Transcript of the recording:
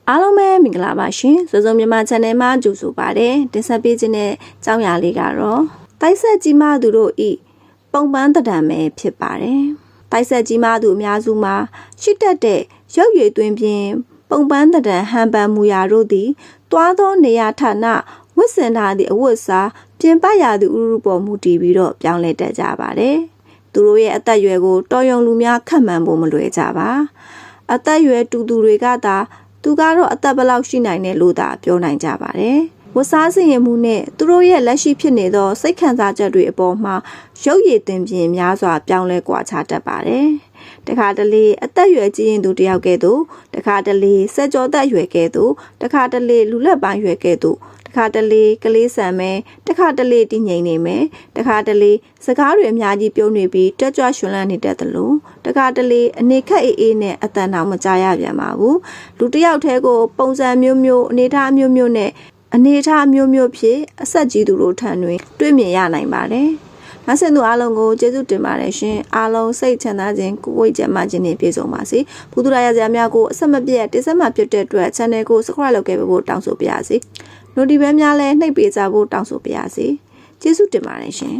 အားလုံးပဲမင်္ဂလာပါရှင်စောစောမြန်မာ channel မှာကြိုဆိုပါတယ်တင်ဆက်ပေးခြင်းတဲ့ကြောင်းရာလေးကတော့တိုက်ဆက်ကြီးမသူတို့ဤပုံပန်းတံပဲဖြစ်ပါတယ်တိုက်ဆက်ကြီးမသူအများစုမှာရှိတတ်တဲ့ရုပ်ရည်သွင်းဖြင့်ပုံပန်းတံဟန်ပန်မူရာတို့သည်တွားသောနေရာဌာနဝတ်ဆင်ထားသည့်အဝတ်စားပြင်ပရာသူဥရုပေါ်မူတည်ပြီးတော့ပြောင်းလဲတတ်ကြပါတယ်သူတို့ရဲ့အသက်အရွယ်ကိုတော်ရုံလူများခန့်မှန်းဖို့မလွယ်ကြပါအသက်အရွယ်တူသူတွေကသာသူကတော့အသက်ဘယ်လောက်ရှိနိုင်တယ်လို့သာပြောနိုင်ကြပါတယ်။ဝတ်စားစင်ရမှုနဲ့သူတို့ရဲ့လက်ရှိဖြစ်နေသောစိတ်ခံစားချက်တွေအပေါ်မှာရုပ်ရည်တင်ပြင်းများစွာပြောင်းလဲကွာခြားတတ်ပါတယ်။တခါတလေအသက်အရွယ်ကြီးရင်သူတယောက်ကဲ့သို့တခါတလေစက်ကြောသက်အရွယ်ကဲ့သို့တခါတလေလူလက်ပိုင်းရွယ်ကဲ့သို့တခါတလေကလေးဆန်မယ်တခါတလေတည်ငြိမ်နေမယ်တခါတလေစကားတွေအများကြီးပြုံးနေပြီးတက်ကြွရှင်လန်းနေတတ်သလိုတခါတလေအနေခက်အေးနဲ့အတန်တောင်မကြားရပြန်ပါဘူးလူတစ်ယောက်တည်းကိုပုံစံမျိုးမျိုးအနေထားမျိုးမျိုးနဲ့အနေထားမျိုးမျိုးဖြစ်အဆက်ကြီးသူတို့ထံတွင်တွေ့မြင်ရနိုင်ပါတယ်မဆင်သူအားလုံးကိုကျေးဇူးတင်ပါတယ်ရှင်အားလုံးစိတ်ချမ်းသာခြင်းကိုယ်ဝိတ်ကျန်းမာခြင်းနဲ့ပြည့်စုံပါစေဘုသူရရစရာများကိုအဆက်မပြတ်တိဆက်မှဖြစ်တဲ့အတွက် channel ကို subscribe လုပ်ခဲ့ဖို့တောင်းဆိုပါရစေnotification များလည်းနှိပ်ပေးကြဖို့တောင်းဆိုပါရစေကျေးဇူးတင်ပါတယ်ရှင်